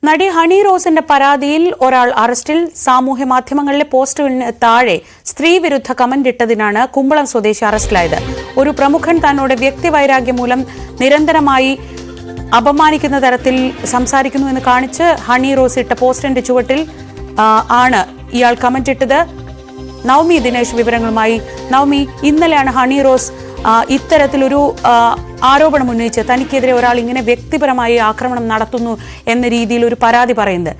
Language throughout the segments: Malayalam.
നടി ഹണി റോസിന്റെ പരാതിയിൽ ഒരാൾ അറസ്റ്റിൽ. സാമൂഹ്യ മാധ്യമങ്ങളിലെ പോസ്റ്റുകളിന് താഴെ സ്ത്രീവിരുദ്ധ കമന്റ് ഇട്ടതിനാണ് കുമ്പളം സ്വദേശി അറസ്റ്റിലായത്. ഒരു പ്രമുഖൻ തന്നോട് വ്യക്തിവൈരാഗ്യം മൂലം നിരന്തരമായി അപമാനിക്കുന്ന തരത്തിൽ സംസാരിക്കുന്നു എന്ന് കാണിച്ച് ഹണി റോസ് ഇട്ട പോസ്റ്റിന്റെ ചുവട്ടിൽ ആണ് ഇയാൾ കമന്റ് ഇട്ടത്. നവമി ദിനേശ് വിവരങ്ങളുമായി. നവമി, ഇന്നലെയാണ് ഹണി റോസ് ഇത്തരത്തിലൊരു ആരോപണം ഉന്നയിച്ച് തനിക്കെതിരെ ഒരാൾ ഇങ്ങനെ വ്യക്തിപരമായി ആക്രമണം നടത്തുന്നു എന്ന രീതിയിൽ ഒരു പരാതി പറയുന്നത്.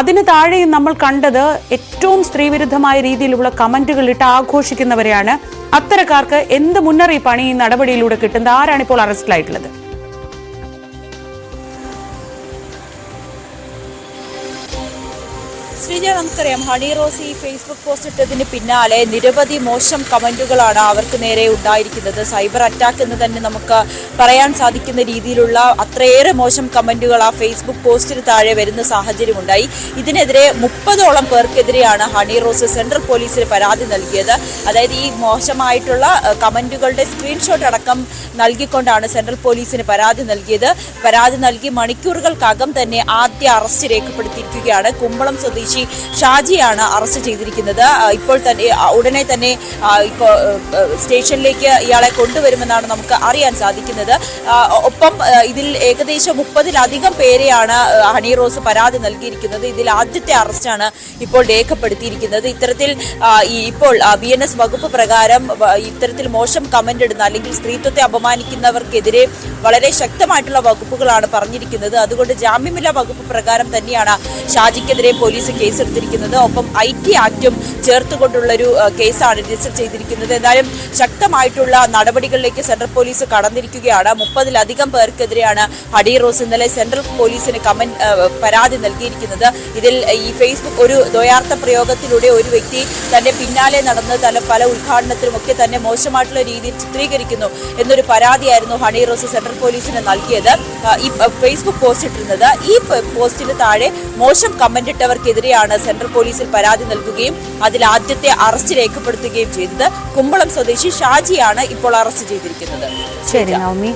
അതിന് താഴെയും നമ്മൾ കണ്ടത് ഏറ്റവും സ്ത്രീവിരുദ്ധമായ രീതിയിലുള്ള കമന്റുകൾ ഇട്ട് ആഘോഷിക്കുന്നവരെയാണ്. അത്തരക്കാർക്ക് എന്ത് മുന്നറിയിപ്പാണ് ഈ നടപടിയിലൂടെ കിട്ടുന്നത്? ആരാണ് ഇപ്പോൾ അറസ്റ്റിലായിട്ടുള്ളത്? ശ്രീജ, നമുക്കറിയാം ഹണി റോസ് ഈ ഫേസ്ബുക്ക് പോസ്റ്റ് ഇട്ടതിന് പിന്നാലെ നിരവധി മോശം കമന്റുകളാണ് അവർക്ക് നേരെ ഉണ്ടായിരിക്കുന്നത്. സൈബർ അറ്റാക്ക് എന്ന് തന്നെ നമുക്ക് പറയാൻ സാധിക്കുന്ന രീതിയിലുള്ള അത്രയേറെ മോശം കമന്റുകൾ ആ ഫേസ്ബുക്ക് പോസ്റ്റിന് താഴെ വരുന്ന സാഹചര്യമുണ്ടായി. ഇതിനെതിരെ 30ഓളം പേർക്കെതിരെയാണ് ഹണി റോസ് സെൻട്രൽ പോലീസിന് പരാതി നൽകിയത്. അതായത് ഈ മോശമായിട്ടുള്ള കമന്റുകളുടെ സ്ക്രീൻഷോട്ട് അടക്കം നൽകിക്കൊണ്ടാണ് സെൻട്രൽ പോലീസിന് പരാതി നൽകിയത്. പരാതി നൽകി മണിക്കൂറുകൾക്കകം തന്നെ ആദ്യ അറസ്റ്റ് രേഖപ്പെടുത്തിയിരിക്കുകയാണ്. കുമ്പളം സ്വദേശി ഷാജിയാണ് അറസ്റ്റ് ചെയ്തിരിക്കുന്നത്. ഇപ്പോൾ തന്നെ ഉടനെ തന്നെ ഇപ്പോൾ സ്റ്റേഷനിലേക്ക് ഇയാളെ കൊണ്ടുവരുമെന്നാണ് നമുക്ക് അറിയാൻ സാധിക്കുന്നത്. ഒപ്പം ഇതിൽ ഏകദേശം 30-ലധികം പേരെയാണ് ഹണി റോസ് പരാതി നൽകിയിരിക്കുന്നത്. ഇതിൽ ആദ്യത്തെ അറസ്റ്റാണ് ഇപ്പോൾ രേഖപ്പെടുത്തിയിരിക്കുന്നത്. ഇത്തരത്തിൽ ഇപ്പോൾ BNS വകുപ്പ് പ്രകാരം ഇത്തരത്തിൽ മോശം കമന്റ് ഇടുന്ന അല്ലെങ്കിൽ സ്ത്രീത്വത്തെ അപമാനിക്കുന്നവർക്കെതിരെ വളരെ ശക്തമായിട്ടുള്ള വകുപ്പുകളാണ് പറഞ്ഞിരിക്കുന്നത്. അതുകൊണ്ട് ജാമ്യമില്ലാ വകുപ്പ് പ്രകാരം തന്നെയാണ് ഷാജിക്കെതിരെ പോലീസ് കേസെടുത്തിരിക്കുന്നത്. ഒപ്പം IT ആക്ടും ചേർത്തുകൊണ്ടുള്ളൊരു കേസാണ് രജിസ്റ്റർ ചെയ്തിരിക്കുന്നത്. എന്തായാലും ശക്തമായിട്ടുള്ള നടപടികളിലേക്ക് സെൻട്രൽ പോലീസ് കടന്നിരിക്കുകയാണ്. 30-ലധികം പേർക്കെതിരെയാണ് ഹണി റോസ് ഇന്നലെ സെൻട്രൽ പോലീസിന് പരാതി നൽകിയിരിക്കുന്നത്. ഇതിൽ ഈ ഫേസ്ബുക്ക് ഒരു ദ്വയാർത്ഥ പ്രയോഗത്തിലൂടെ ഒരു വ്യക്തി തന്റെ പിന്നാലെ നടന്ന് പല ഉദ്ഘാടനത്തിലുമൊക്കെ തന്നെ മോശമായിട്ടുള്ള രീതിയിൽ ചിത്രീകരിക്കുന്നു എന്നൊരു പരാതിയായിരുന്നു ഹണി റോസ് സെൻട്രൽ പോലീസിന് നൽകിയത്. ഈ ഫേസ്ബുക്ക് പോസ്റ്റ് ഇട്ടിരുന്നത്. ഈ പോസ്റ്റിന് താഴെ മോശം കമന്റ് ഇട്ടവർക്കെതിരെയാണ് സെൻട്രൽ പോലീസിൽ പരാതി നൽകുകയും അതിൽ ആദ്യത്തെ അറസ്റ്റ് രേഖപ്പെടുത്തുകയും ചെയ്തത്. കുമ്പളം സ്വദേശി ഷാജിയാണ് ഇപ്പോൾ അറസ്റ്റ് ചെയ്തിരിക്കുന്നത്. ശരി നവമി,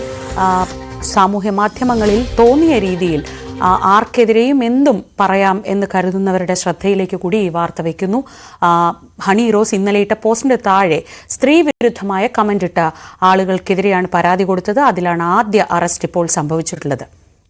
സാമൂഹ്യ മാധ്യമങ്ങളിൽ തോന്നിയ രീതിയിൽ ആർക്കെതിരെയും എന്തും പറയാം എന്ന് കരുതുന്നവരുടെ ശ്രദ്ധയിലേക്ക് കൂടി ഈ വാർത്ത വയ്ക്കുന്നു. ഹണി റോസ് ഇന്നലെ ഇട്ട പോസ്റ്റിന്റെ താഴെ സ്ത്രീവിരുദ്ധമായ കമന്റ് ഇട്ട ആളുകൾക്കെതിരെയാണ് പരാതി കൊടുത്തത്. അതിലാണ് ആദ്യ അറസ്റ്റ് ഇപ്പോൾ സംഭവിച്ചിട്ടുള്ളത്.